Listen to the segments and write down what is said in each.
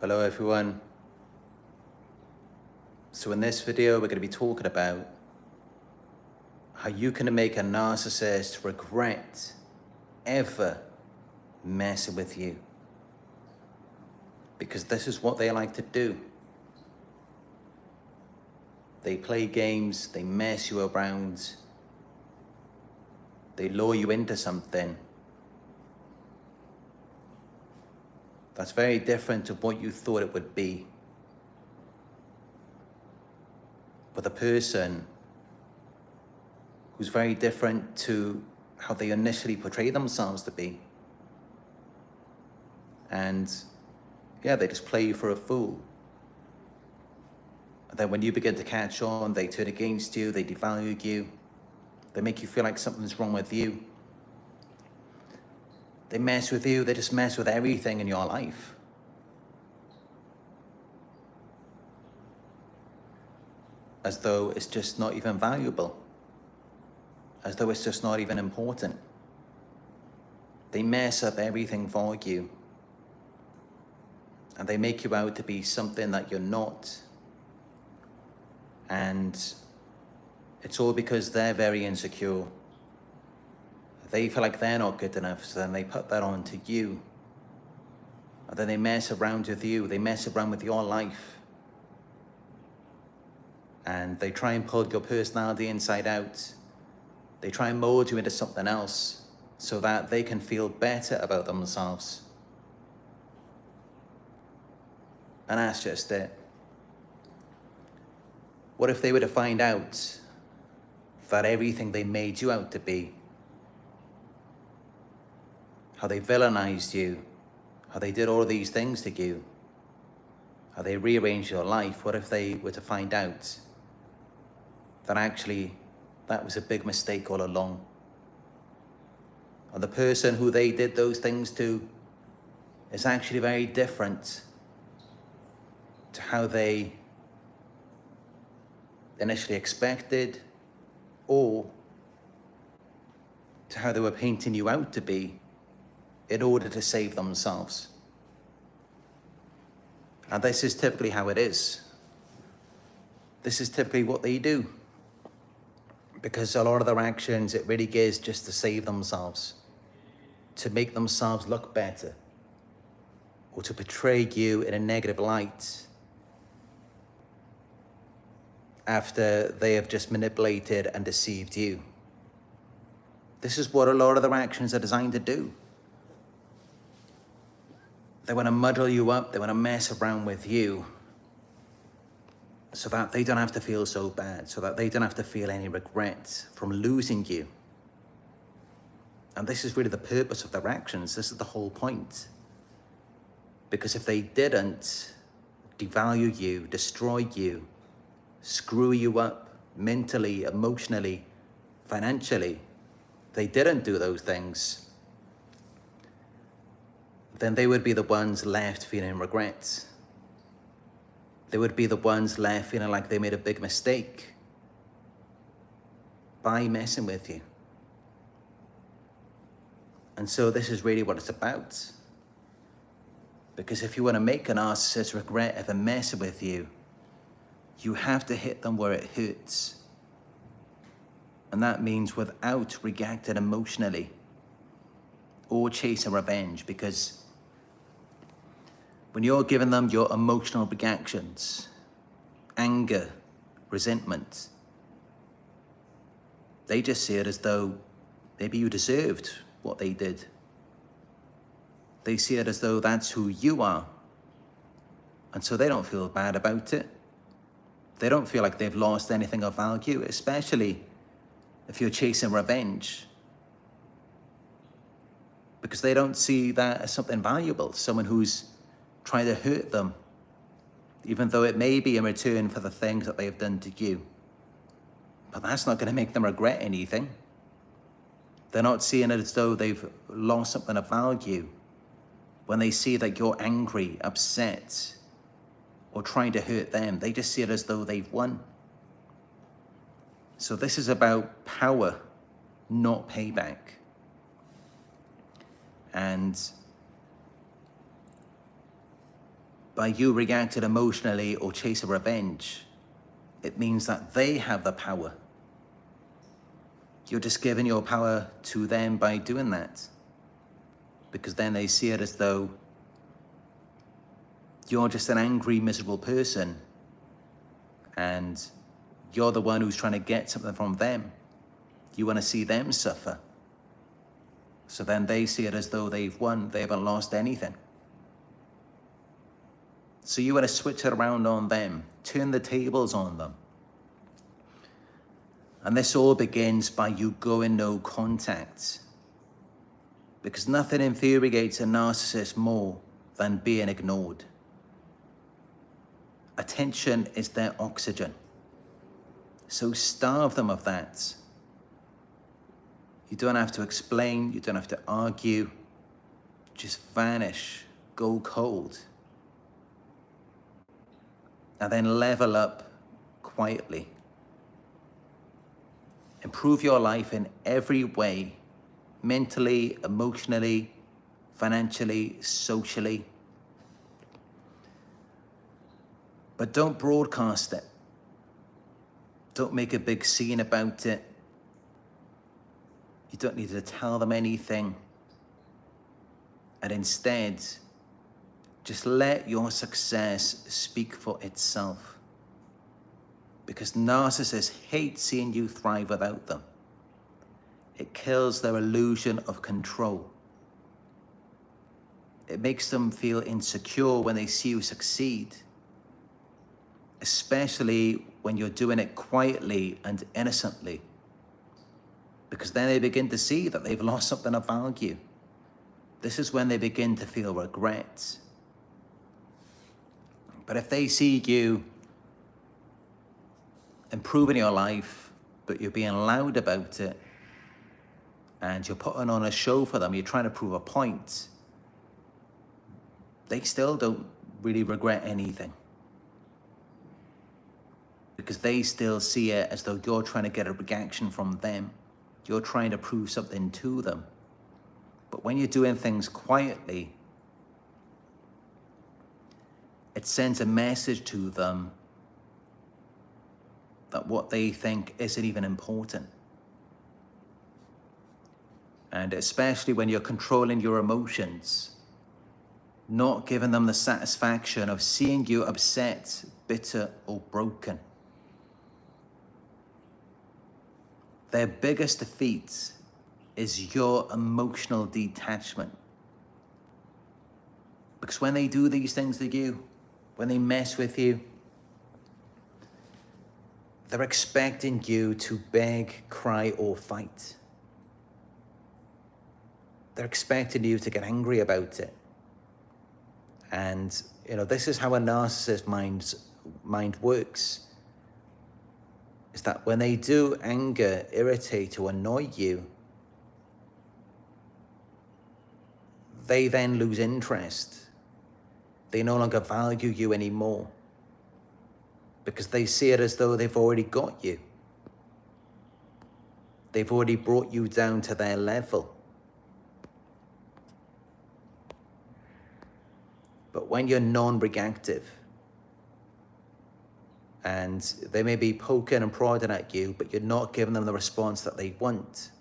Hello everyone. So in this video, we're going to be talking about how you can make a narcissist regret ever messing with you. Because this is what they like to do. They play games, they mess you around, they lure you into something that's very different to what you thought it would be. With a person who's very different to how they initially portray themselves to be. And yeah, they just play you for a fool. And then when you begin to catch on, they turn against you, they devalue you, they make you feel like something's wrong with you. They mess with you, they just mess with everything in your life. As though it's just not even valuable. As though it's just not even important. They mess up everything for you. And they make you out to be something that you're not. And it's all because they're very insecure. They feel like they're not good enough, so then they put that on to you. And then they mess around with you, they mess around with your life. And they try and pull your personality inside out. They try and mold you into something else so that they can feel better about themselves. And that's just it. What if they were to find out that everything they made you out to be, how they villainized you, how they did all these things to you, how they rearranged your life, what if they were to find out that actually that was a big mistake all along? And the person who they did those things to is actually very different to how they initially expected, or to how they were painting you out to be in order to save themselves. And this is typically how it is. This is typically what they do. Because a lot of their actions, it really is just to save themselves, to make themselves look better, or to portray you in a negative light after they have just manipulated and deceived you. This is what a lot of their actions are designed to do. They want to muddle you up, they want to mess around with you so that they don't have to feel so bad, so that they don't have to feel any regret from losing you. And this is really the purpose of their actions. This is the whole point. Because if they didn't devalue you, destroy you, screw you up mentally, emotionally, financially, they didn't do those things, then they would be the ones left feeling regrets. They would be the ones left feeling like they made a big mistake by messing with you. And so this is really what it's about. Because if you want to make a narcissist regret ever messing with you, you have to hit them where it hurts. And that means without reacting emotionally or chasing revenge, because when you're giving them your emotional reactions, anger, resentment, they just see it as though maybe you deserved what they did. They see it as though that's who you are. And so they don't feel bad about it. They don't feel like they've lost anything of value, especially if you're chasing revenge. Because they don't see that as something valuable, someone who's trying to hurt them, even though it may be in return for the things that they've done to you. But that's not going to make them regret anything. They're not seeing it as though they've lost something of value when they see that you're angry, upset, or trying to hurt them. They just see it as though they've won. So this is about power, not payback. And by you reacting emotionally or chasing revenge, it means that they have the power. You're just giving your power to them by doing that. Because then they see it as though you're just an angry, miserable person and you're the one who's trying to get something from them. You want to see them suffer. So then they see it as though they've won, they haven't lost anything. So you want to switch it around on them, turn the tables on them. And this all begins by you going no contact. Because nothing infuriates a narcissist more than being ignored. Attention is their oxygen. So starve them of that. You don't have to explain, you don't have to argue. Just vanish, go cold. And then level up quietly. Improve your life in every way, mentally, emotionally, financially, socially. But don't broadcast it. Don't make a big scene about it. You don't need to tell them anything. And instead, just let your success speak for itself. Because narcissists hate seeing you thrive without them. It kills their illusion of control. It makes them feel insecure when they see you succeed. Especially when you're doing it quietly and innocently. Because then they begin to see that they've lost something of value. This is when they begin to feel regret. But if they see you improving your life, but you're being loud about it, and you're putting on a show for them, you're trying to prove a point, they still don't really regret anything. Because they still see it as though you're trying to get a reaction from them. You're trying to prove something to them. But when you're doing things quietly, it sends a message to them that what they think isn't even important. And especially when you're controlling your emotions, not giving them the satisfaction of seeing you upset, bitter, or broken. Their biggest defeat is your emotional detachment. Because when they do these things to you, when they mess with you, they're expecting you to beg, cry, or fight. They're expecting you to get angry about it. And, this is how a narcissist mind works. Is that when they do anger, irritate, or annoy you, they then lose interest. They no longer value you anymore. Because they see it as though they've already got you. They've already brought you down to their level. But when you're non-reactive, and they may be poking and prodding at you, but you're not giving them the response that they want.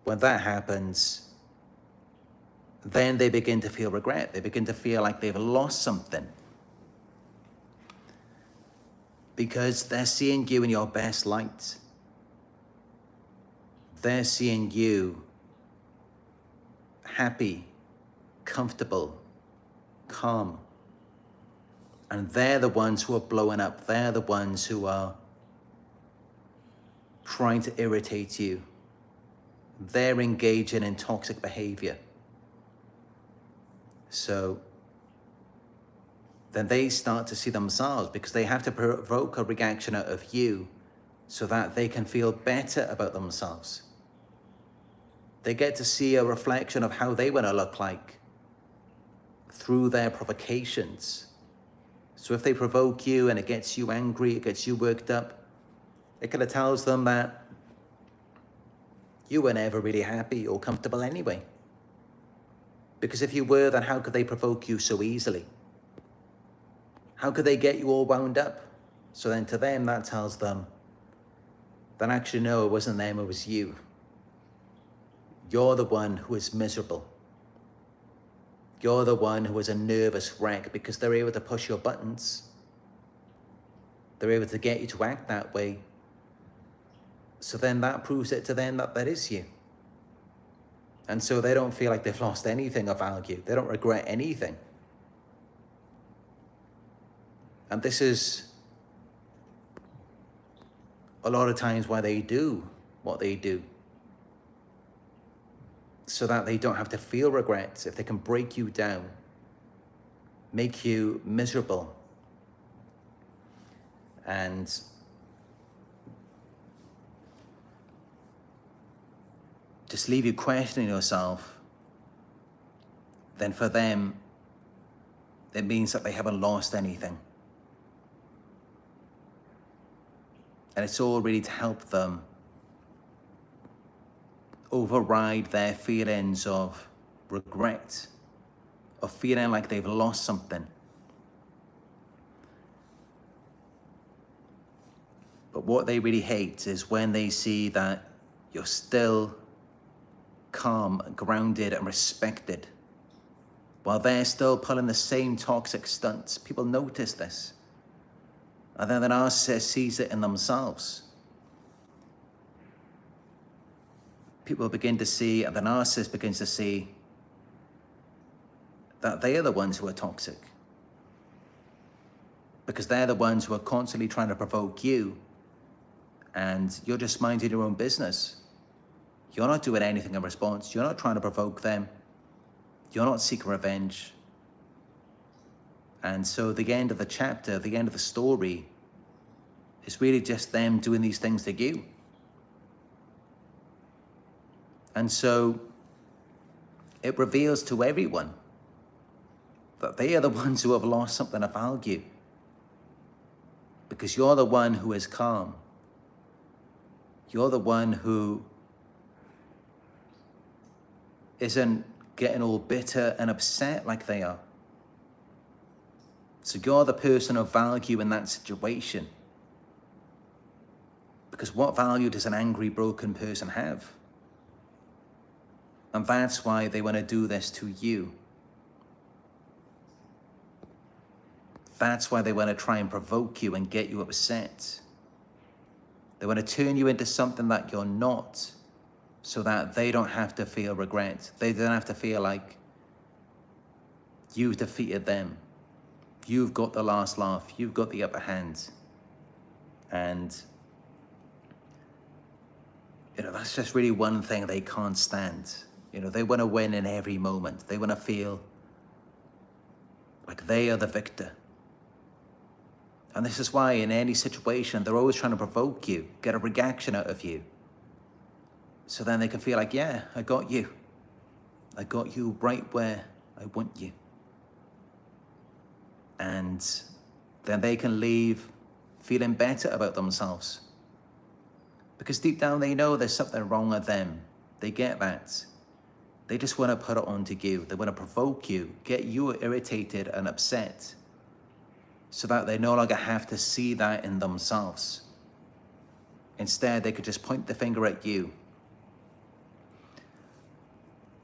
When that happens, then they begin to feel regret. They begin to feel like they've lost something. Because they're seeing you in your best light. They're seeing you happy, comfortable, calm. And they're the ones who are blowing up. They're the ones who are trying to irritate you. They're engaging in toxic behavior. So then they start to see themselves, because they have to provoke a reaction out of you so that they can feel better about themselves. They get to see a reflection of how they want to look like through their provocations. So if they provoke you and it gets you angry, it gets you worked up, it kind of tells them that you were never really happy or comfortable anyway. Because if you were, then how could they provoke you so easily? How could they get you all wound up? So then to them, that tells them that actually, no, it wasn't them, it was you. You're the one who is miserable. You're the one who is a nervous wreck because they're able to push your buttons. They're able to get you to act that way. So then that proves it to them that that is you. And so they don't feel like they've lost anything of value. They don't regret anything. And this is a lot of times why they do what they do. So that they don't have to feel regrets. If they can break you down, make you miserable, and just leave you questioning yourself, then for them, it means that they haven't lost anything. And it's all really to help them override their feelings of regret, of feeling like they've lost something. But what they really hate is when they see that you're still calm, grounded, and respected, while they're still pulling the same toxic stunts. People notice this. And then the narcissist sees it in themselves. People begin to see, and the narcissist begins to see, that they are the ones who are toxic. Because they're the ones who are constantly trying to provoke you, and you're just minding your own business. You're not doing anything in response. You're not trying to provoke them. You're not seeking revenge. And so the end of the chapter, the end of the story, is really just them doing these things to you. And so it reveals to everyone that they are the ones who have lost something of value. Because you're the one who is calm. You're the one who isn't getting all bitter and upset like they are. So you're the person of value in that situation. Because what value does an angry, broken person have? And that's why they want to do this to you. That's why they want to try and provoke you and get you upset. They want to turn you into something that you're not, so that they don't have to feel regret. They don't have to feel like you've defeated them. You've got the last laugh. You've got the upper hand. And that's just really one thing they can't stand. They want to win in every moment. They want to feel like they are the victor. And this is why in any situation, they're always trying to provoke you, get a reaction out of you. So then they can feel like, yeah, I got you. I got you right where I want you. And then they can leave feeling better about themselves. Because deep down they know there's something wrong with them. They get that. They just want to put it onto you. They want to provoke you, get you irritated and upset, so that they no longer have to see that in themselves. Instead, they could just point the finger at you.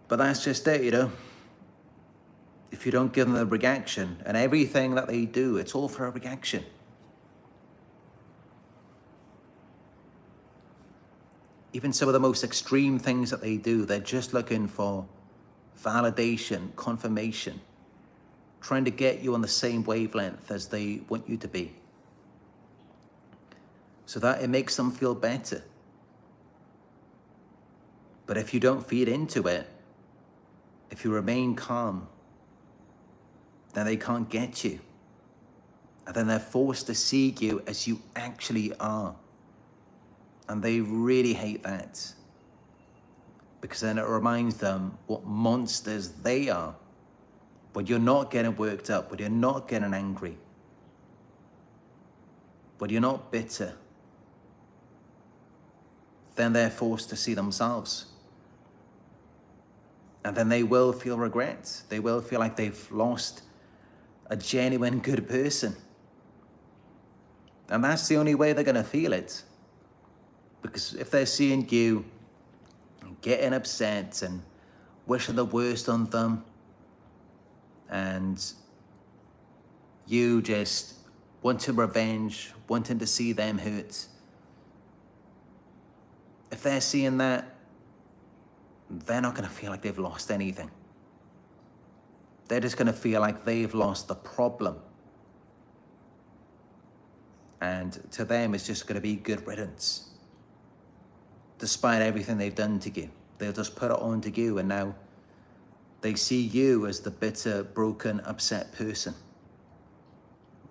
But that's just it, If you don't give them a reaction, and everything that they do, it's all for a reaction. Even some of the most extreme things that they do, they're just looking for validation, confirmation, trying to get you on the same wavelength as they want you to be, so that it makes them feel better. But if you don't feed into it, if you remain calm, then they can't get you. And then they're forced to see you as you actually are. And they really hate that. Because then it reminds them what monsters they are. When you're not getting worked up, when you're not getting angry, when you're not bitter, then they're forced to see themselves. And then they will feel regret. They will feel like they've lost a genuine good person. And that's the only way they're going to feel it. Because if they're seeing you getting upset and wishing the worst on them, and you just wanting revenge, wanting to see them hurt, if they're seeing that, they're not going to feel like they've lost anything. They're just going to feel like they've lost the problem. And to them, it's just going to be good riddance. Despite everything they've done to you, they'll just put it on to you, and now they see you as the bitter, broken, upset person,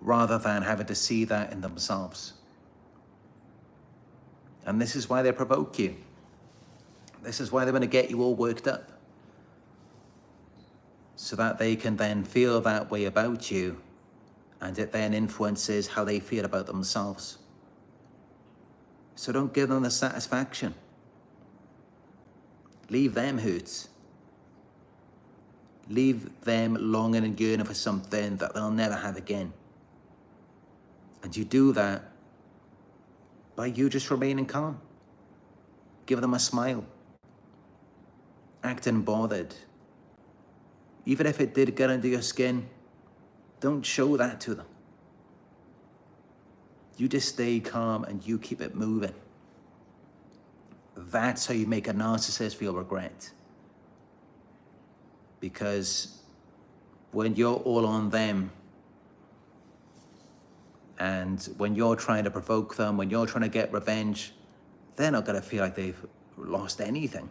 rather than having to see that in themselves. And this is why they provoke you. This is why they want to get you all worked up, so that they can then feel that way about you, and it then influences how they feel about themselves. So don't give them the satisfaction. Leave them hurt. Leave them longing and yearning for something that they'll never have again. And you do that by you just remaining calm. Give them a smile. Acting bothered. Even if it did get under your skin, don't show that to them. You just stay calm and you keep it moving. That's how you make a narcissist feel regret. Because when you're all on them, and when you're trying to provoke them, when you're trying to get revenge, they're not going to feel like they've lost anything.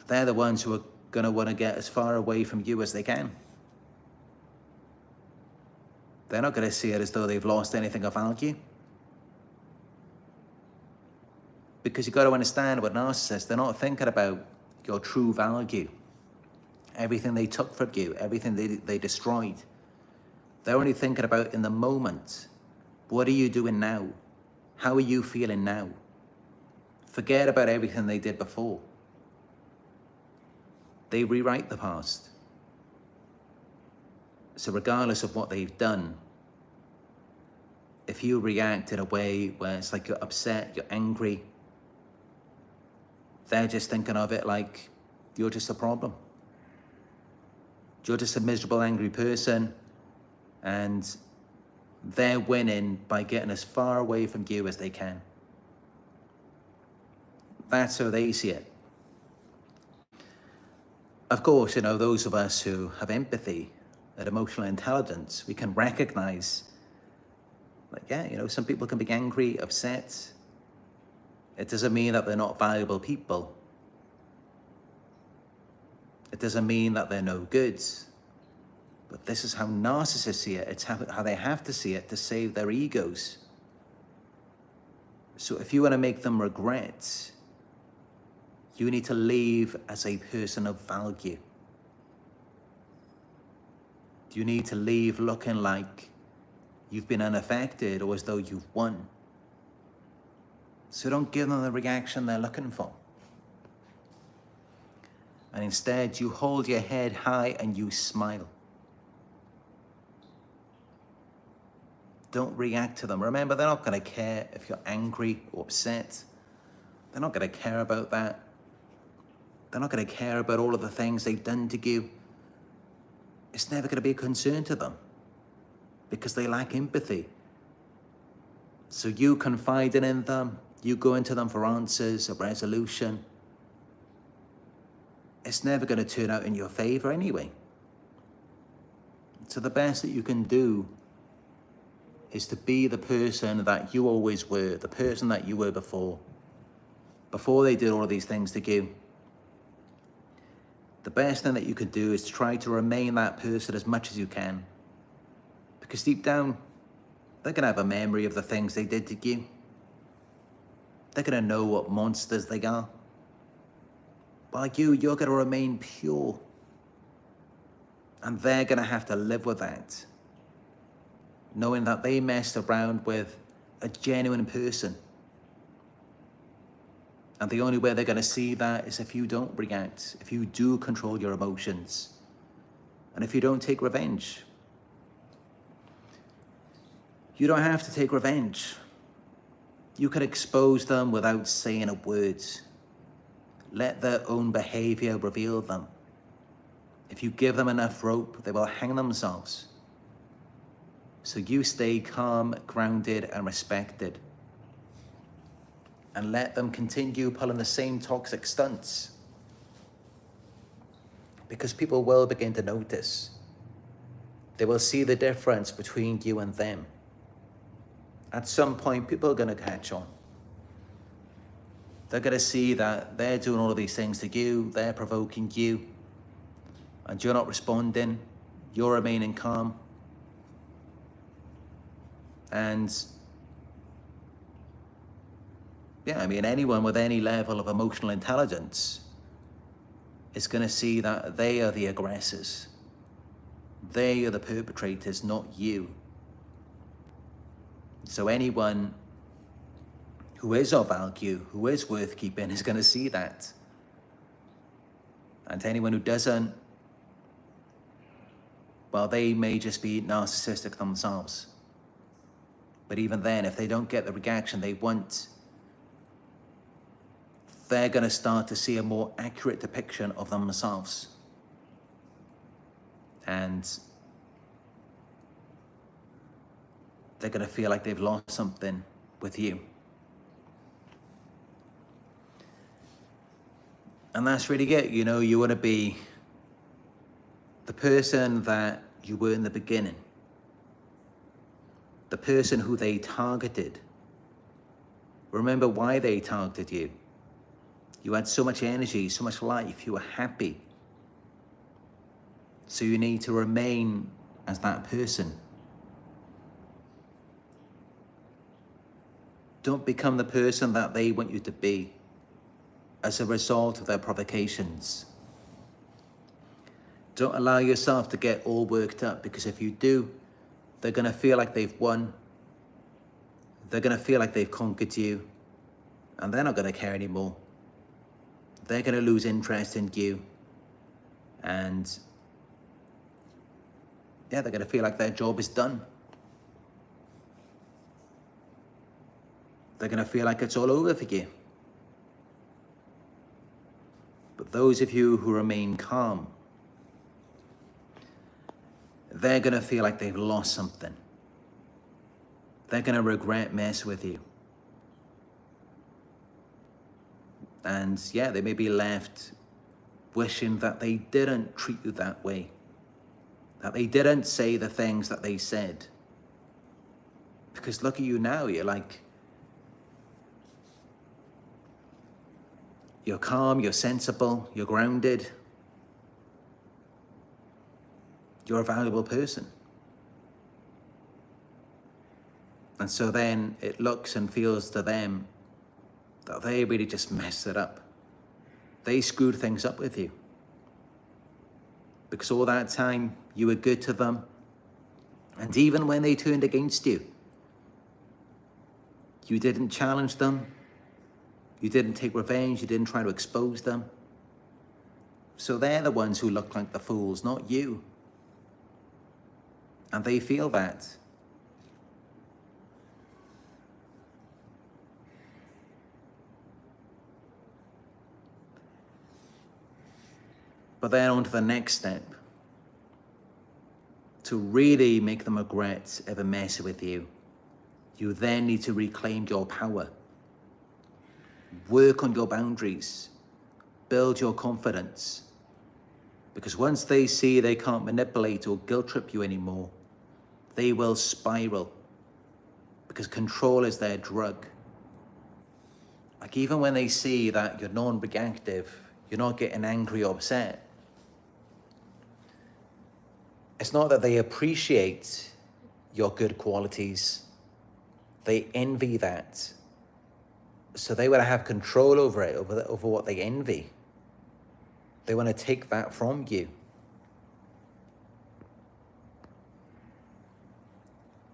They're the ones who are going to want to get as far away from you as they can. They're not going to see it as though they've lost anything of value. Because you've got to understand, with narcissists, they're not thinking about your true value. Everything they took from you, everything they destroyed. They're only thinking about in the moment. What are you doing now? How are you feeling now? Forget about everything they did before. They rewrite the past. So regardless of what they've done, if you react in a way where it's like you're upset, you're angry, they're just thinking of it like you're just a problem. You're just a miserable, angry person, and they're winning by getting as far away from you as they can. That's how they see it. Of course, those of us who have empathy and emotional intelligence, we can recognize, some people can be angry, upset. It doesn't mean that they're not valuable people. It doesn't mean that they're no good. But this is how narcissists see it. It's how they have to see it to save their egos. So if you want to make them regret, you need to leave as a person of value. You need to leave looking like you've been unaffected or as though you've won. So don't give them the reaction they're looking for. And instead, you hold your head high and you smile. Don't react to them. Remember, they're not going to care if you're angry or upset. They're not going to care about that. They're not going to care about all of the things they've done to you. It's never going to be a concern to them because they lack empathy. So you confiding in them, you go into them for answers, a resolution. It's never going to turn out in your favor anyway. So the best that you can do is to be the person that you always were, the person that you were before they did all of these things to you. The best thing that you can do is to try to remain that person as much as you can. Because deep down, they're going to have a memory of the things they did to you. They're going to know what monsters they are. But like you're going to remain pure. And they're going to have to live with that, knowing that they messed around with a genuine person. And the only way they're going to see that is if you don't react, if you do control your emotions, And if you don't take revenge, you don't have to take revenge. You can expose them without saying a word. Let their own behavior reveal them. If you give them enough rope, they will hang themselves. So you stay calm, grounded, and respected. And let them continue pulling the same toxic stunts. Because people will begin to notice. They will see the difference between you and them. At some point, people are going to catch on. They're going to see that they're doing all of these things to you, they're provoking you, and you're not responding, you're remaining calm. And yeah, I mean, anyone with any level of emotional intelligence is going to see that they are the aggressors. They are the perpetrators, not you. So anyone who is of value, who is worth keeping, is going to see that. And anyone who doesn't, well, they may just be narcissistic themselves. But even then, if they don't get the reaction they want, they're going to start to see a more accurate depiction of themselves. And they're going to feel like they've lost something with you. And that's really it. You know, you want to be the person that you were in the beginning. The person who they targeted. Remember why they targeted you. You had so much energy, so much life, you were happy. So you need to remain as that person. Don't become the person that they want you to be as a result of their provocations. Don't allow yourself to get all worked up, because if you do, they're going to feel like they've won. They're going to feel like they've conquered you, and they're not going to care anymore. They're going to lose interest in you, and yeah, they're going to feel like their job is done. They're going to feel like it's all over for you. But those of you who remain calm, they're going to feel like they've lost something. They're going to regret messing with you. And yeah, they may be left wishing that they didn't treat you that way. That they didn't say the things that they said. Because look at you now, you're calm, you're sensible, you're grounded. You're a valuable person. And so then it looks and feels to them that they really just messed it up. They screwed things up with you. Because all that time you were good to them. And even when they turned against you, you didn't challenge them. You didn't take revenge. You didn't try to expose them. So they're the ones who look like the fools, not you. And they feel that. But then on to the next step. To really make them regret ever messing with you, you then need to reclaim your power. Work on your boundaries. Build your confidence. Because once they see they can't manipulate or guilt trip you anymore, they will spiral. Because control is their drug. Like even when they see that you're non-reactive, you're not getting angry or upset, it's not that they appreciate your good qualities. They envy that. So they want to have control over it, over what they envy. They want to take that from you.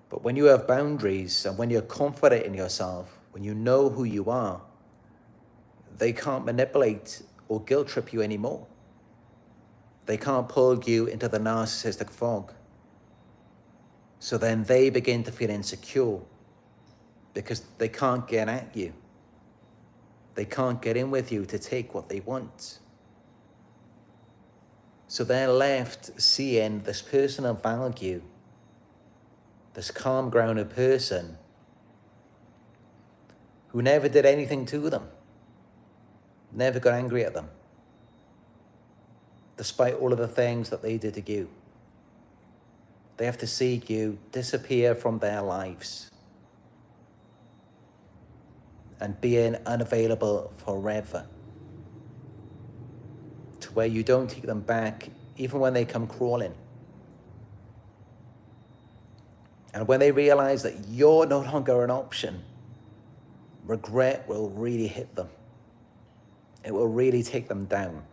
But when you have boundaries and when you're confident in yourself, when you know who you are, they can't manipulate or guilt trip you anymore. They can't pull you into the narcissistic fog. So then they begin to feel insecure because they can't get at you. They can't get in with you to take what they want. So they're left seeing this person of value, this calm, grounded person who never did anything to them, never got angry at them, despite all of the things that they did to you. They have to see you disappear from their lives and being unavailable forever, to where you don't take them back even when they come crawling. And when they realize that you're no longer an option, regret will really hit them. It will really take them down.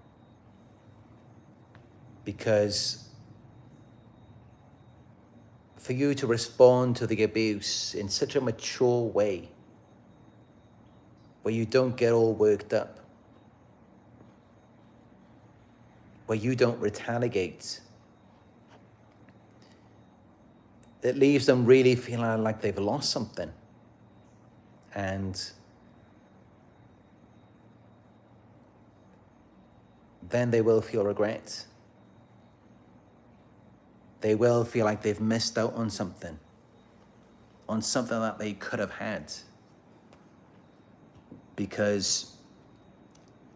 Because for you to respond to the abuse in such a mature way, where you don't get all worked up, where you don't retaliate, it leaves them really feeling like they've lost something. And then they will feel regret. They will feel like they've missed out on something that they could have had. Because,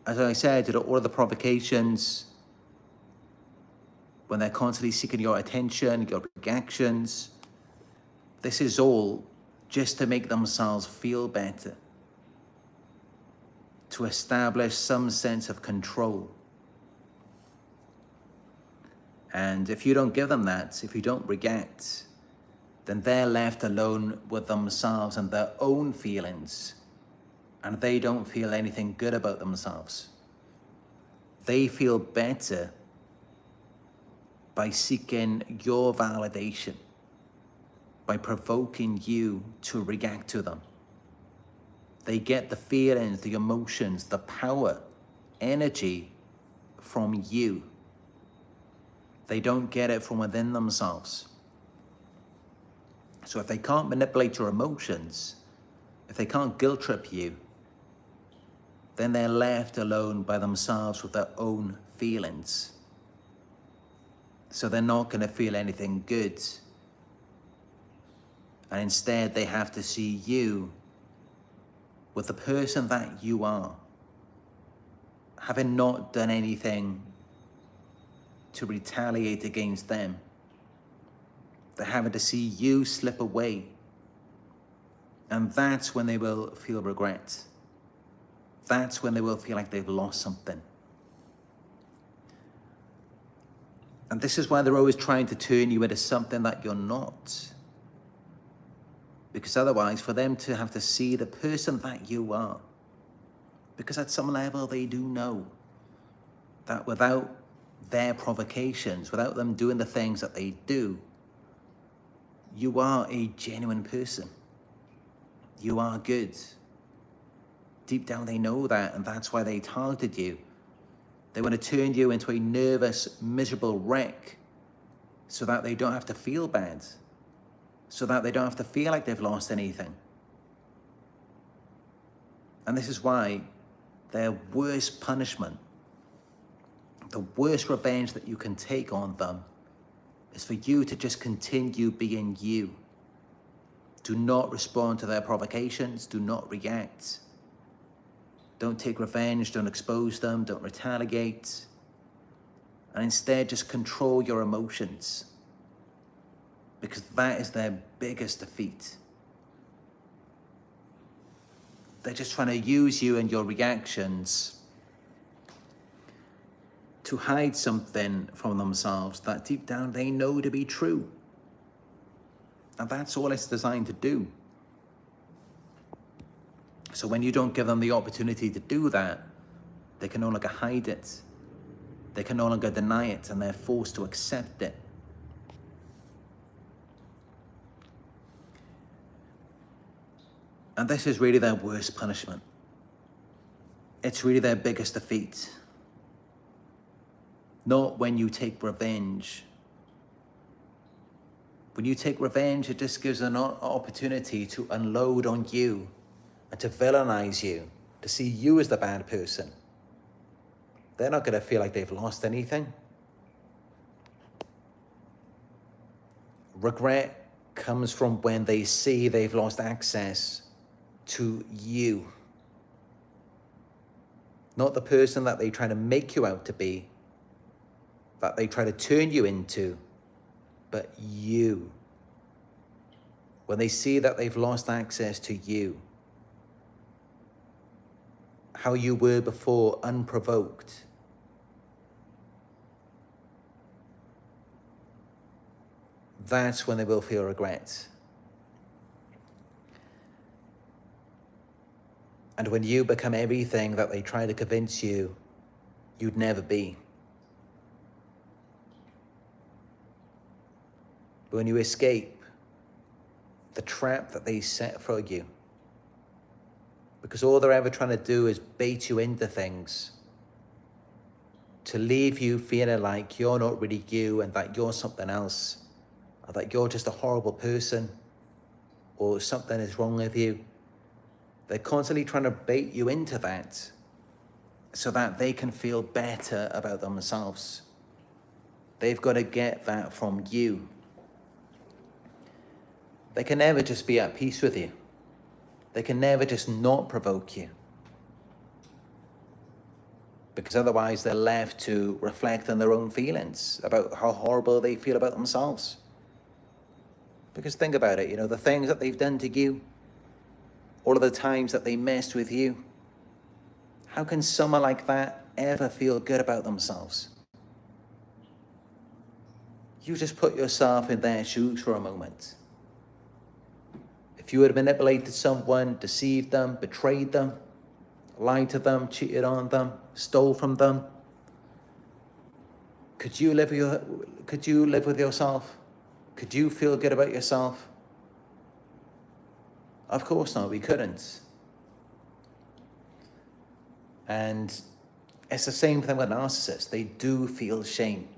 as I said, all of the provocations, when they're constantly seeking your attention, your reactions, this is all just to make themselves feel better, to establish some sense of control. And if you don't give them that, if you don't react, then they're left alone with themselves and their own feelings, and they don't feel anything good about themselves. They feel better by seeking your validation, by provoking you to react to them. They get the feelings, the emotions, the power, energy from you. They don't get it from within themselves. So if they can't manipulate your emotions, if they can't guilt trip you, then they're left alone by themselves with their own feelings. So they're not going to feel anything good. And instead they have to see you with the person that you are, having not done anything to retaliate against them. They're having to see you slip away. And that's when they will feel regret. That's when they will feel like they've lost something. And this is why they're always trying to turn you into something that you're not. Because otherwise, for them to have to see the person that you are, because at some level they do know that without their provocations, without them doing the things that they do, you are a genuine person. You are good. Deep down they know that, and that's why they targeted you. They want to turn you into a nervous, miserable wreck so that they don't have to feel bad, so that they don't have to feel like they've lost anything. And this is why their worst punishment, the worst revenge that you can take on them, is for you to just continue being you. Do not respond to their provocations. Do not react. Don't take revenge. Don't expose them. Don't retaliate. And instead, just control your emotions. Because that is their biggest defeat. They're just trying to use you and your reactions to hide something from themselves that deep down they know to be true. And that's all it's designed to do. So when you don't give them the opportunity to do that, they can no longer hide it. They can no longer deny it, and they're forced to accept it. And this is really their worst punishment. It's really their biggest defeat. not when you take revenge. When you take revenge, it just gives an opportunity to unload on you and to villainize you, to see you as the bad person. They're not going to feel like they've lost anything. Regret comes from when they see they've lost access to you. Not the person that they try to make you out to be, that they try to turn you into, but you. When they see that they've lost access to you, how you were before, unprovoked, that's when they will feel regret. And when you become everything that they try to convince you you'd never be. When you escape the trap that they set for you. Because all they're ever trying to do is bait you into things to leave you feeling like you're not really you and that you're something else, or that you're just a horrible person, or something is wrong with you. They're constantly trying to bait you into that so that they can feel better about themselves. They've got to get that from you. They can never just be at peace with you. They can never just not provoke you. Because otherwise they're left to reflect on their own feelings about how horrible they feel about themselves. Because think about it, the things that they've done to you, all of the times that they messed with you, how can someone like that ever feel good about themselves? You just put yourself in their shoes for a moment. If you had manipulated someone, deceived them, betrayed them, lied to them, cheated on them, stole from them, could you live with yourself? Could you feel good about yourself? Of course not, we couldn't. And it's the same thing with narcissists. They do feel shame.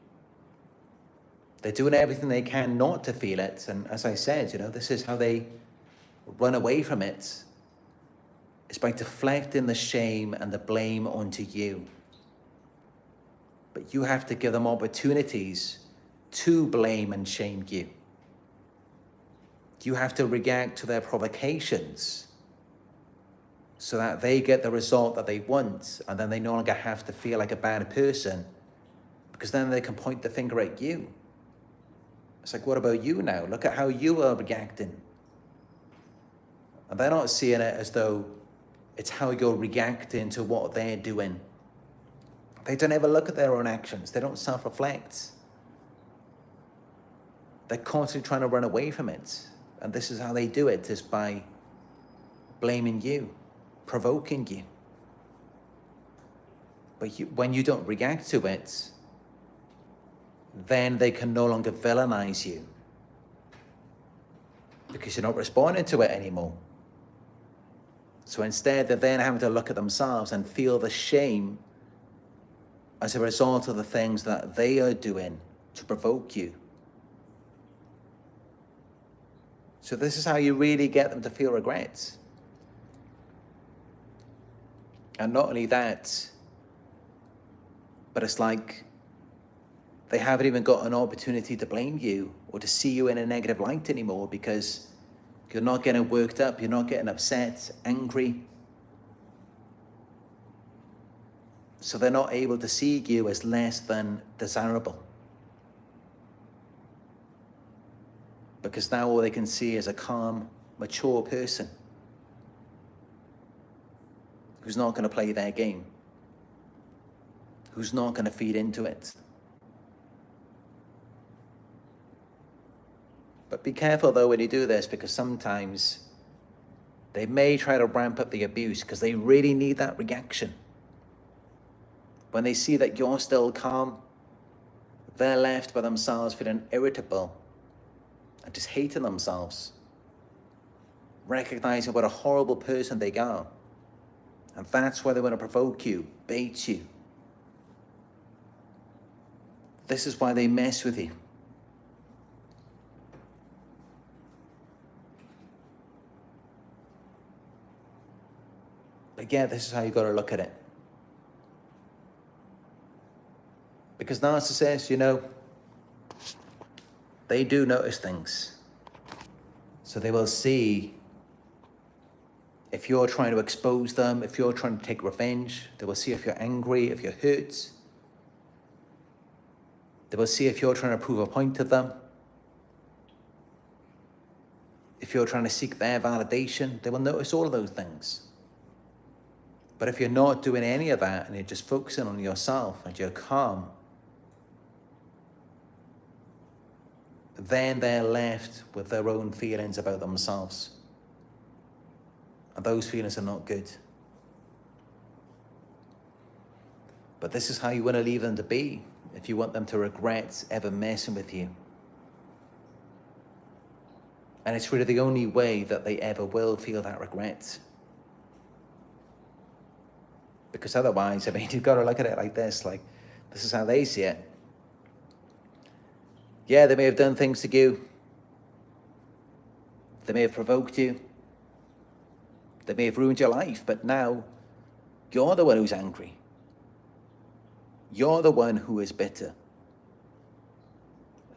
They're doing everything they can not to feel it. And as I said, this is how they run away from it. It's by deflecting the shame and the blame onto you. But you have to give them opportunities to blame and shame you. You have to react to their provocations so that they get the result that they want, and then they no longer have to feel like a bad person, because then they can point the finger at you. It's like, what about you now? Look at how you are reacting. And they're not seeing it as though it's how you're reacting to what they're doing. They don't ever look at their own actions. They don't self-reflect. They're constantly trying to run away from it. And this is how they do it, is by blaming you, provoking you. But when you don't react to it, then they can no longer villainize you, because you're not responding to it anymore. So instead, they're then having to look at themselves and feel the shame as a result of the things that they are doing to provoke you. So this is how you really get them to feel regret. And not only that, but it's like they haven't even got an opportunity to blame you or to see you in a negative light anymore, because you're not getting worked up, you're not getting upset, angry. So they're not able to see you as less than desirable. Because now all they can see is a calm, mature person who's not going to play their game, who's not going to feed into it. But be careful though when you do this, because sometimes they may try to ramp up the abuse because they really need that reaction. When they see that you're still calm, they're left by themselves feeling irritable and just hating themselves, recognizing what a horrible person they are. And that's why they want to provoke you, bait you. This is why they mess with you. But yeah, this is how you got to look at it. Because narcissists, you know, they do notice things. So they will see if you're trying to expose them, if you're trying to take revenge. They will see if you're angry, if you're hurt. They will see if you're trying to prove a point to them. If you're trying to seek their validation, they will notice all of those things. But if you're not doing any of that and you're just focusing on yourself and you're calm, then they're left with their own feelings about themselves. And those feelings are not good. But this is how you want to leave them to be if you want them to regret ever messing with you. And it's really the only way that they ever will feel that regret. Because otherwise, I mean, you've got to look at it like this, like, this is how they see it. Yeah, they may have done things to you. They may have provoked you. They may have ruined your life, but now you're the one who's angry. You're the one who is bitter.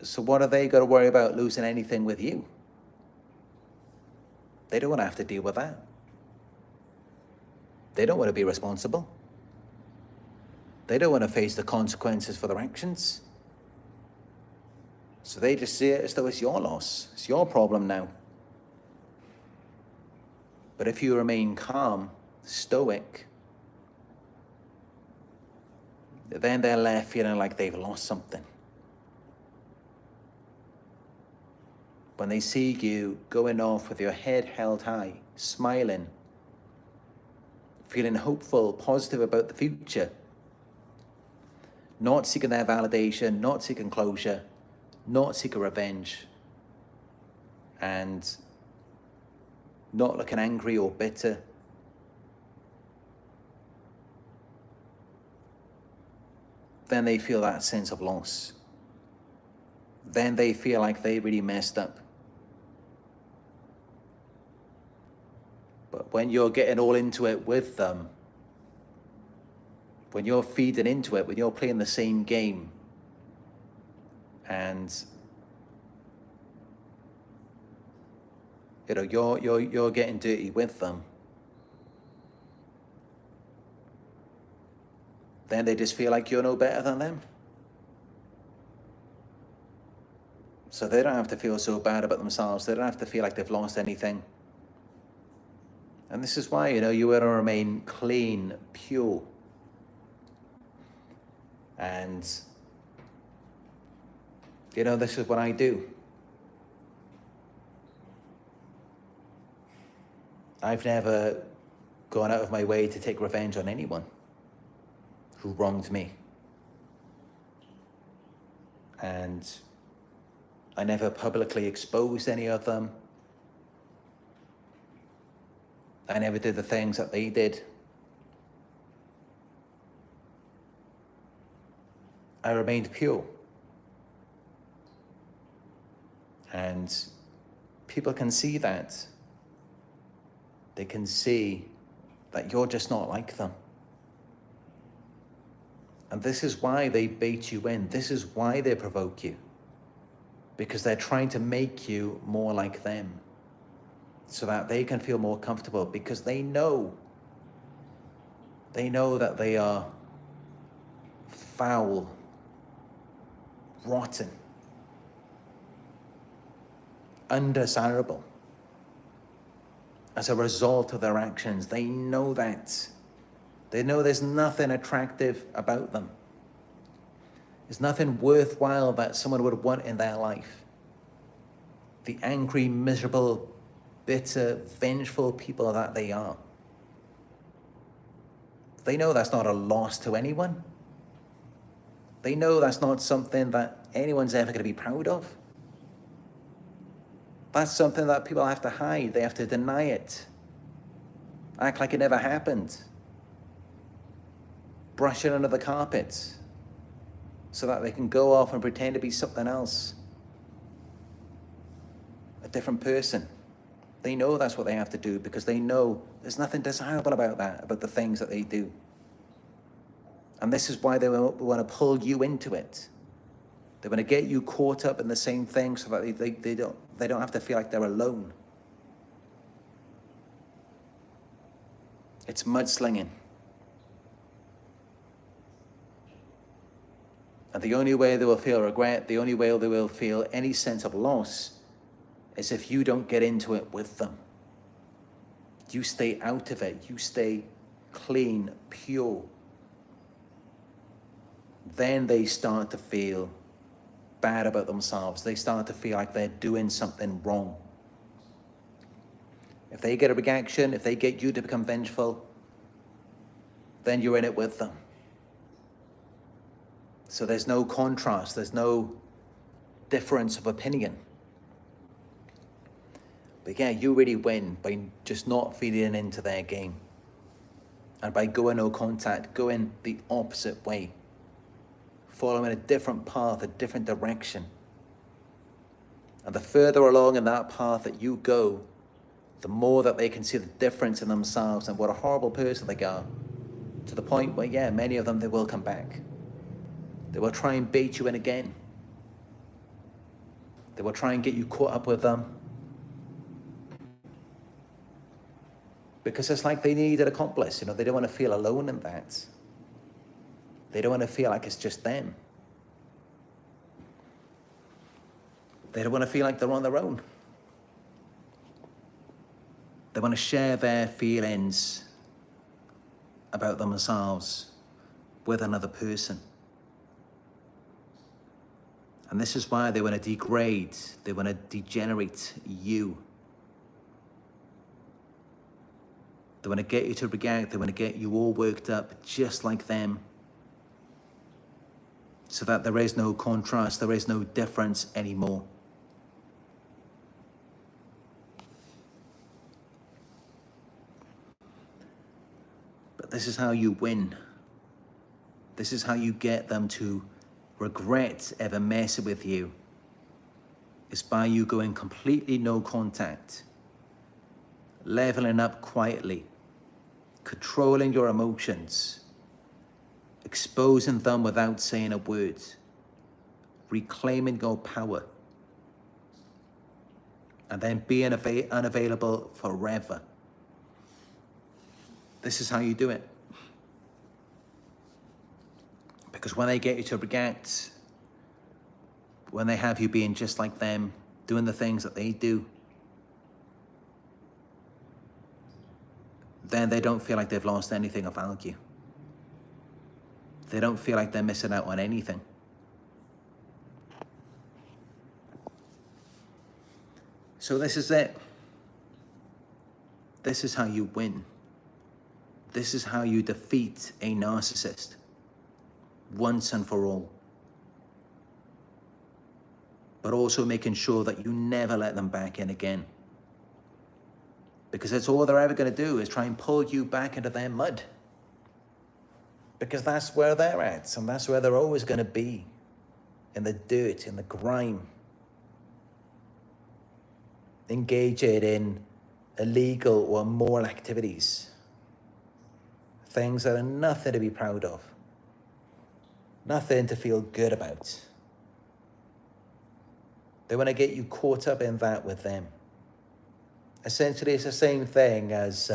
So what are they got to worry about losing anything with you? They don't want to have to deal with that. They don't want to be responsible. They don't want to face the consequences for their actions. So they just see it as though it's your loss. It's your problem now. But if you remain calm, stoic, then they're left feeling like they've lost something. When they see you going off with your head held high, smiling, feeling hopeful, positive about the future, not seeking their validation, not seeking closure, not seeking revenge, and not looking angry or bitter, then they feel that sense of loss. Then they feel like they really messed up. But when you're getting all into it with them, when you're feeding into it, when you're playing the same game, and you know you're getting dirty with them, then they just feel like you're no better than them. So they don't have to feel so bad about themselves. They don't have to feel like they've lost anything. And this is why, you know, you want to remain clean, pure. And, you know, this is what I do. I've never gone out of my way to take revenge on anyone who wronged me. And I never publicly exposed any of them. I never did the things that they did. I remained pure. And people can see that. They can see that you're just not like them. And this is why they bait you in. This is why they provoke you. Because they're trying to make you more like them, so that they can feel more comfortable, because they know that they are foul, rotten, undesirable as a result of their actions. They know that. They know there's nothing attractive about them. There's nothing worthwhile that someone would want in their life. The angry, miserable, bitter, vengeful people that they are. They know that's not a loss to anyone. They know that's not something that anyone's ever going to be proud of. That's something that people have to hide. They have to deny it. Act like it never happened. Brush it under the carpet. so that they can go off and pretend to be something else, a different person. They know that's what they have to do because they know there's nothing desirable about that, about the things that they do. And this is why they want to pull you into it. They want to get you caught up in the same thing so that they don't have to feel like they're alone. It's mudslinging. And the only way they will feel regret, the only way they will feel any sense of loss is if you don't get into it with them. You stay out of it. You stay clean, pure. Then they start to feel bad about themselves. They start to feel like they're doing something wrong. If they get a reaction, if they get you to become vengeful, then you're in it with them. So there's no contrast, there's no difference of opinion. But yeah, you really win by just not feeding into their game. And by going no contact, going the opposite way. Following a different path, a different direction. And the further along in that path that you go, the more that they can see the difference in themselves and what a horrible person they are. To the point where, yeah, many of them, they will come back. They will try and bait you in again. They will try and get you caught up with them. Because it's like they need an accomplice, you know, they don't want to feel alone in that. They don't want to feel like it's just them. They don't want to feel like they're on their own. They want to share their feelings about themselves with another person. And this is why they want to degrade, they want to degenerate you. They want to get you to react, they want to get you all worked up just like them. So that there is no contrast, there is no difference anymore. But this is how you win. This is how you get them to regret ever messing with you. It's by you going completely no contact, leveling up quietly, controlling your emotions, exposing them without saying a word, reclaiming your power, and then being unavailable forever. This is how you do it. Because when they get you to react, when they have you being just like them, doing the things that they do, then they don't feel like they've lost anything of value. They don't feel like they're missing out on anything. So this is it. This is how you win. This is how you defeat a narcissist once and for all. But also making sure that you never let them back in again. Because that's all they're ever going to do is try and pull you back into their mud. Because that's where they're at, and that's where they're always going to be. In the dirt, in the grime. Engaging in illegal or immoral activities. Things that are nothing to be proud of. Nothing to feel good about. They want to get you caught up in that with them. Essentially, it's the same thing as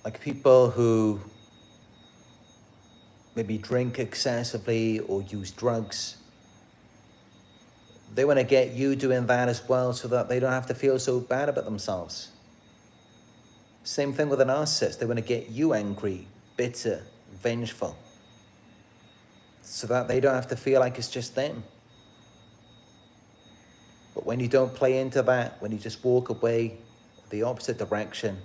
like people who maybe drink excessively or use drugs. They want to get you doing that as well so that they don't have to feel so bad about themselves. Same thing with a narcissist. They want to get you angry, bitter, vengeful, so that they don't have to feel like it's just them. But when you don't play into that, when you just walk away the opposite direction,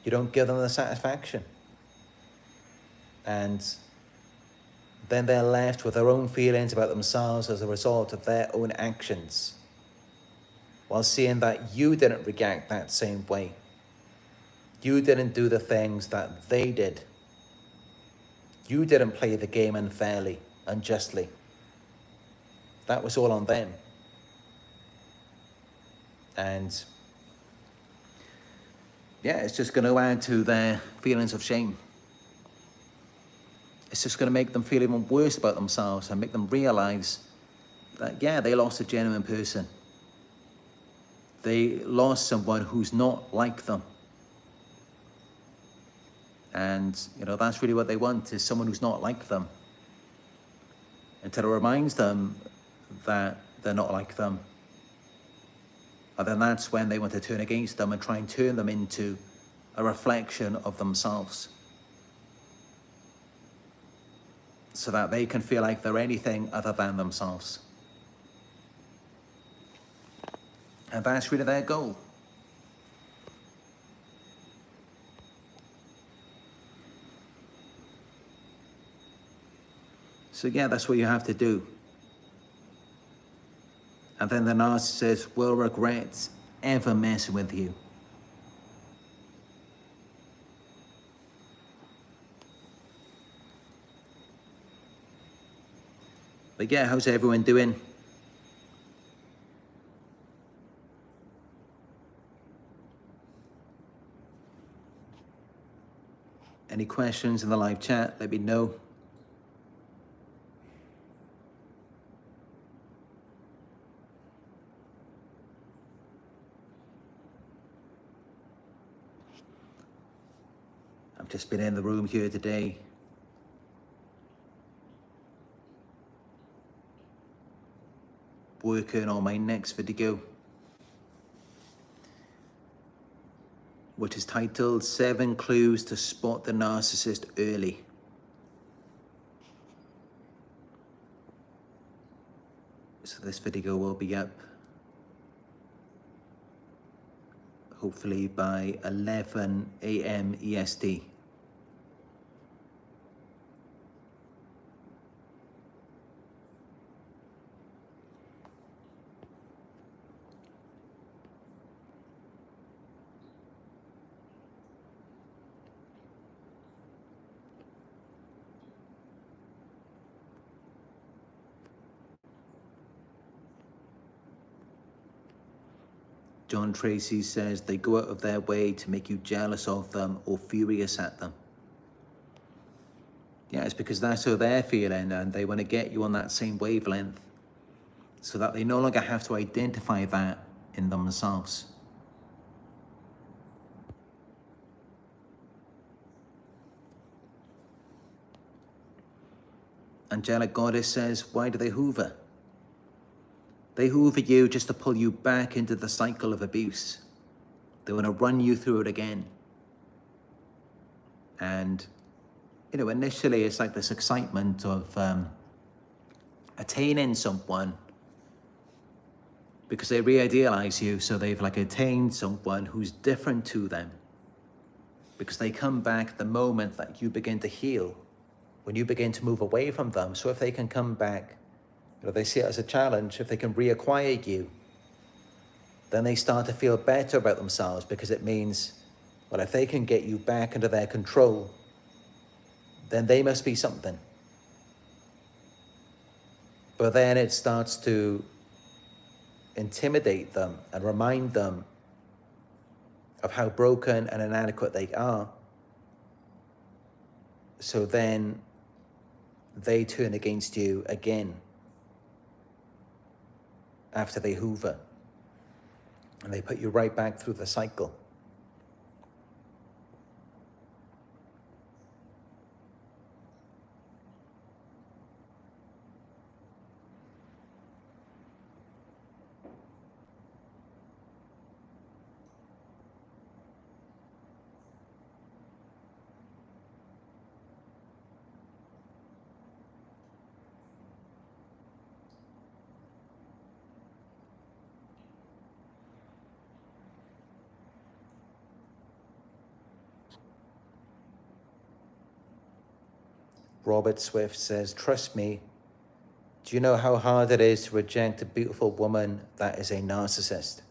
you don't give them the satisfaction. And then they're left with their own feelings about themselves as a result of their own actions, while seeing that you didn't react that same way. You didn't do the things that they did. You didn't play the game unfairly, unjustly. That was all on them. And yeah, it's just going to add to their feelings of shame. It's just going to make them feel even worse about themselves and make them realize that, yeah, they lost a genuine person. They lost someone who's not like them. And, you know, that's really what they want, is someone who's not like them. Until it reminds them that they're not like them. And then that's when they want to turn against them and try and turn them into a reflection of themselves, so that they can feel like they're anything other than themselves. And that's really their goal. So yeah, that's what you have to do. And then the narcissist will regret ever messing with you. But yeah, how's everyone doing? Any questions in the live chat, let me know. I've just been in the room here today. Working on my next video, which is titled 7 Clues to Spot the Narcissist Early. So this video will be up hopefully by 11 a.m. EST. John Tracy says they go out of their way to make you jealous of them or furious at them. Yeah, it's because that's how they're feeling, and they want to get you on that same wavelength so that they no longer have to identify that in themselves. Angelic Goddess says, why do they hoover? They hoover you just to pull you back into the cycle of abuse. They want to run you through it again. And, you know, initially it's like this excitement of attaining someone because they re-idealize you. So they've like attained someone who's different to them because they come back the moment that you begin to heal, when you begin to move away from them. So if they can come back, you know, they see it as a challenge. If they can reacquire you, then they start to feel better about themselves, because it means, well, if they can get you back under their control, then they must be something. But then it starts to intimidate them and remind them of how broken and inadequate they are. So then they turn against you again after they hoover, and they put you right back through the cycle. Robert Swift says, trust me, do you know how hard it is to reject a beautiful woman that is a narcissist?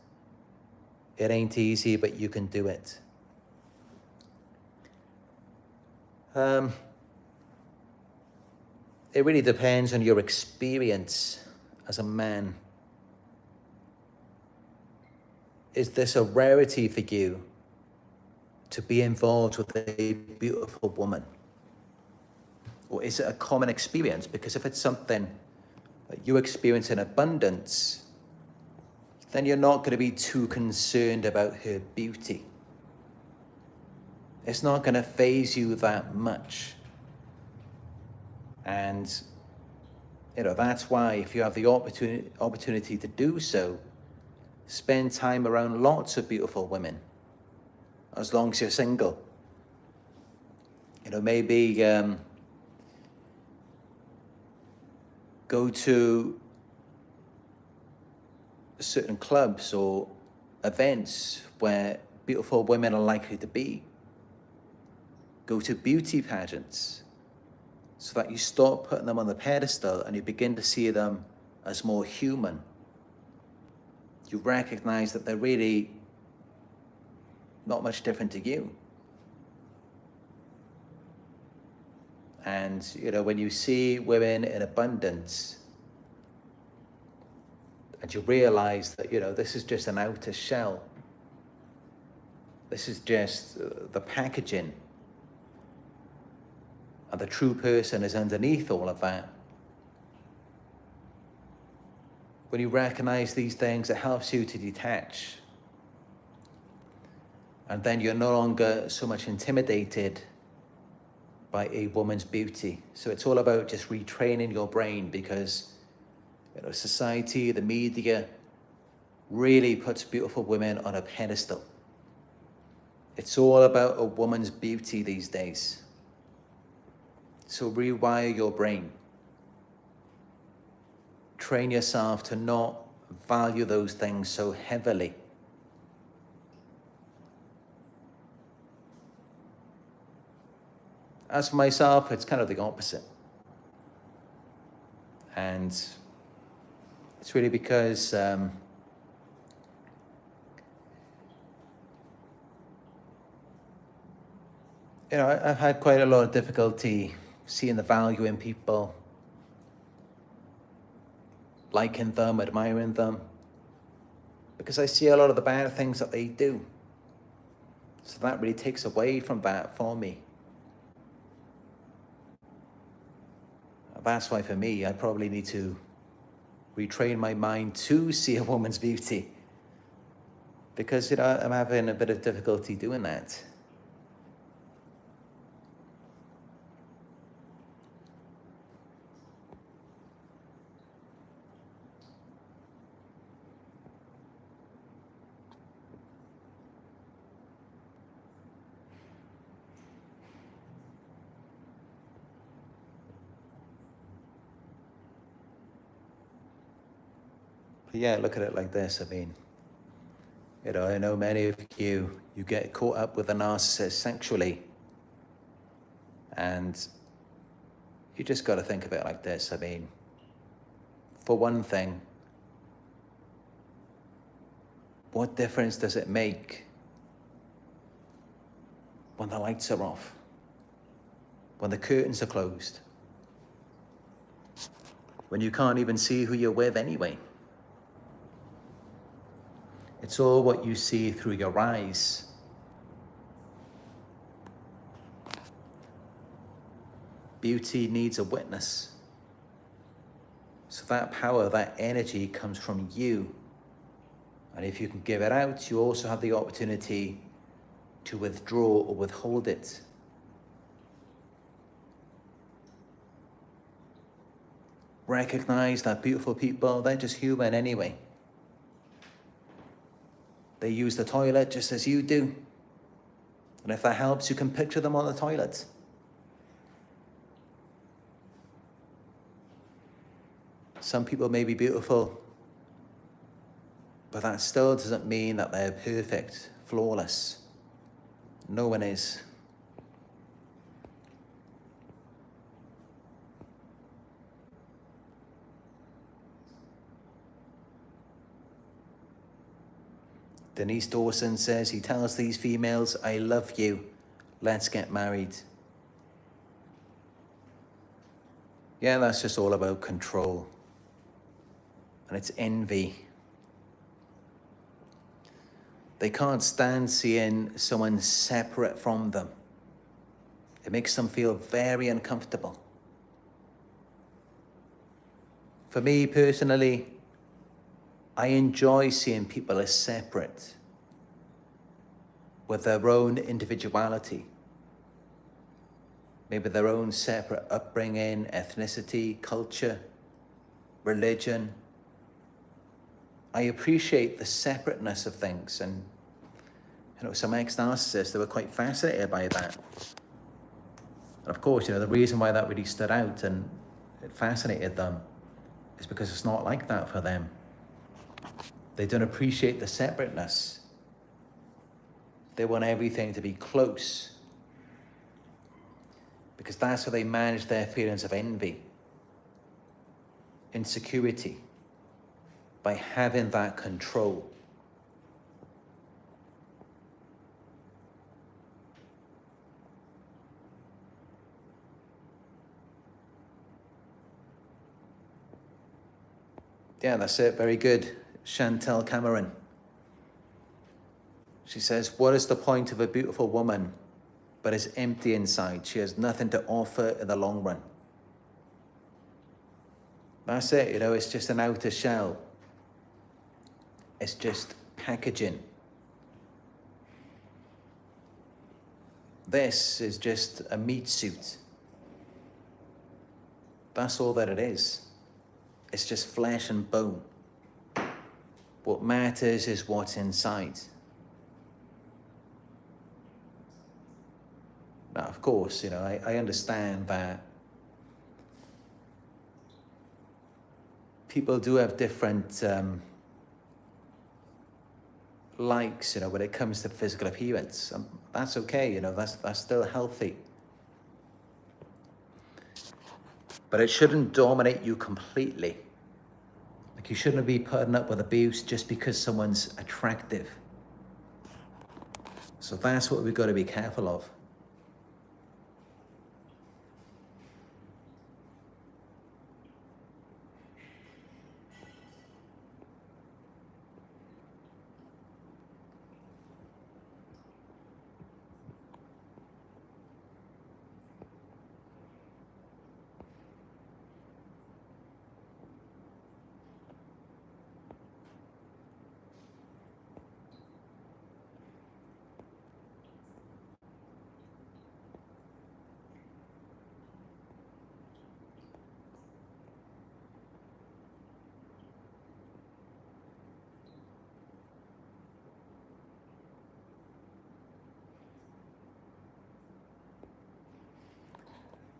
It ain't easy, but you can do it. it really depends on your experience as a man. Is this a rarity for you to be involved with a beautiful woman? Or is it a common experience? Because if it's something that you experience in abundance, then you're not going to be too concerned about her beauty. It's not going to faze you that much. And, that's why if you have the opportunity to do so, spend time around lots of beautiful women, as long as you're single. Maybe go to certain clubs or events where beautiful women are likely to be. Go to beauty pageants so that you stop putting them on the pedestal and you begin to see them as more human. You recognize that they're really not much different to you. And, when you see women in abundance and you realize that, this is just an outer shell. This is just the packaging. And the true person is underneath all of that. When you recognize these things, it helps you to detach. And then you're no longer so much intimidated by a woman's beauty. So it's all about just retraining your brain, because society, the media, really puts beautiful women on a pedestal. It's all about a woman's beauty these days. So rewire your brain. Train yourself to not value those things so heavily. As for myself, it's kind of the opposite. And it's really because I've had quite a lot of difficulty seeing the value in people, liking them, admiring them, because I see a lot of the bad things that they do. So that really takes away from that for me. That's why for me, I probably need to retrain my mind to see a woman's beauty, because I'm having a bit of difficulty doing that. Yeah, look at it like this. I know many of you get caught up with a narcissist sexually, and you just got to think of it like this. For one thing, what difference does it make when the lights are off, when the curtains are closed, when you can't even see who you're with anyway? It's all what you see through your eyes. Beauty needs a witness. So that power, that energy comes from you. And if you can give it out, you also have the opportunity to withdraw or withhold it. Recognize that beautiful people, they're just human anyway. They use the toilet just as you do. And if that helps, you can picture them on the toilet. Some people may be beautiful, but that still doesn't mean that they're perfect, flawless. No one is. Denise Dawson says he tells these females, "I love you, let's get married." Yeah, that's just all about control. And it's envy. They can't stand seeing someone separate from them. It makes them feel very uncomfortable. For me personally, I enjoy seeing people as separate, with their own individuality, maybe their own separate upbringing, ethnicity, culture, religion. I appreciate the separateness of things, and some ex-narcissists, they were quite fascinated by that. And of course, the reason why that really stood out and it fascinated them is because it's not like that for them. They don't appreciate the separateness. They want everything to be close, because that's how they manage their feelings of envy, insecurity, by having that control. Yeah, that's it. Very good. Chantel Cameron. She says, what is the point of a beautiful woman but is empty inside? She has nothing to offer in the long run. That's it, it's just an outer shell. It's just packaging. This is just a meat suit. That's all that it is. It's just flesh and bone. What matters is what's inside. Now, of course, I understand that people do have different likes, when it comes to physical appearance. That's okay, that's still healthy. But it shouldn't dominate you completely. Like, you shouldn't be putting up with abuse just because someone's attractive. So that's what we've got to be careful of.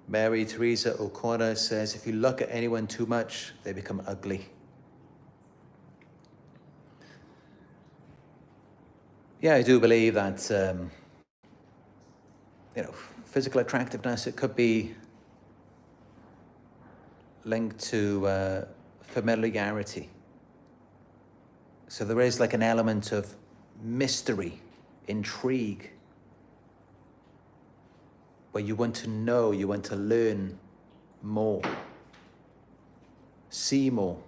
Mary Teresa O'Connor says, if you look at anyone too much, they become ugly. Yeah, I do believe that, physical attractiveness, it could be linked to familiarity. So there is like an element of mystery, intrigue, where you want to know, you want to learn more, see more.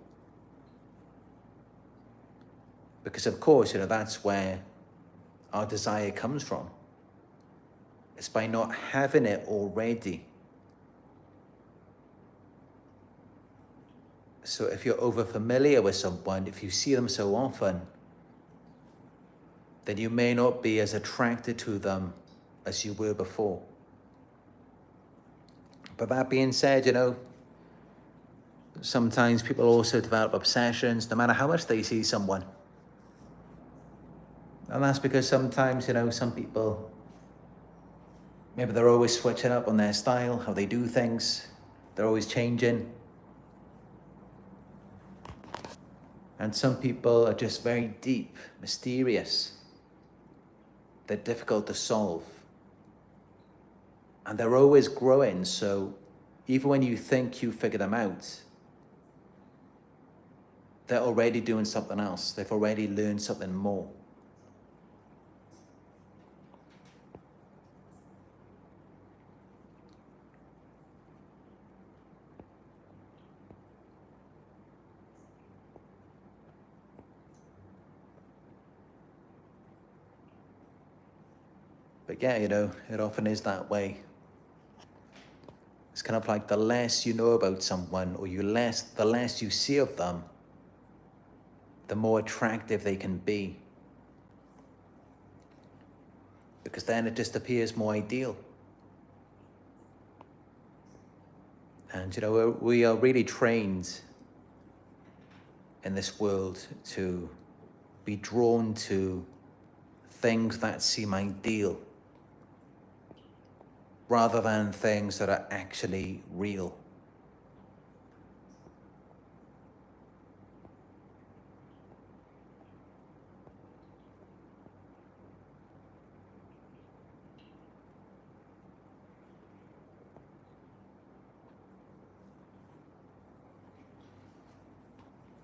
Because of course, that's where our desire comes from. It's by not having it already. So if you're over familiar with someone, if you see them so often, then you may not be as attracted to them as you were before. But that being said, sometimes people also develop obsessions, no matter how much they see someone. And that's because sometimes, some people, maybe they're always switching up on their style, how they do things. They're always changing. And some people are just very deep, mysterious. They're difficult to solve. And they're always growing, so even when you think you figure them out, they're already doing something else. They've already learned something more. But yeah, you know, it often is that way. It's kind of like the less you know about someone, or the less you see of them, the more attractive they can be. Because then it just appears more ideal. And you know, we are really trained in this world to be drawn to things that seem ideal, rather than things that are actually real.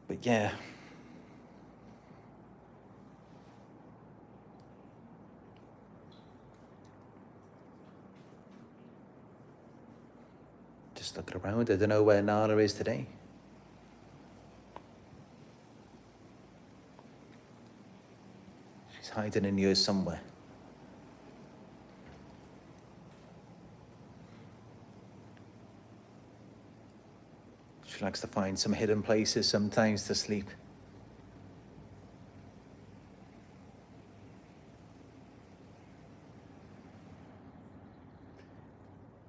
But yeah, just looking around, I don't know where Nala is today. She's hiding in here somewhere. She likes to find some hidden places sometimes to sleep.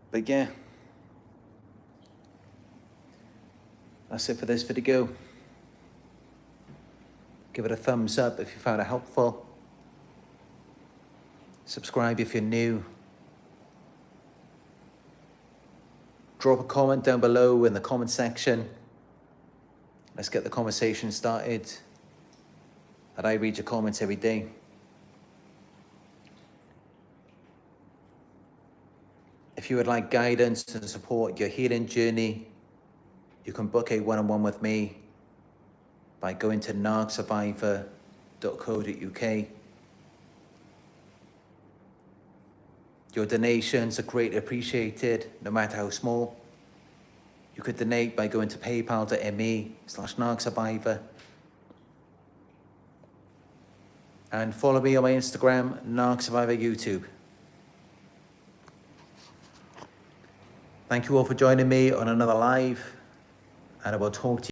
But yeah, that's it for this video. Give it a thumbs up if you found it helpful. Subscribe if you're new. Drop a comment down below in the comment section. Let's get the conversation started. And I read your comments every day. If you would like guidance to support your healing journey, you can book a one-on-one with me by going to narcsurvivor.co.uk. Your donations are greatly appreciated, no matter how small. You could donate by going to paypal.me/narcsurvivor. And follow me on my Instagram, Narc Survivor YouTube. Thank you all for joining me on another live, and I will talk to you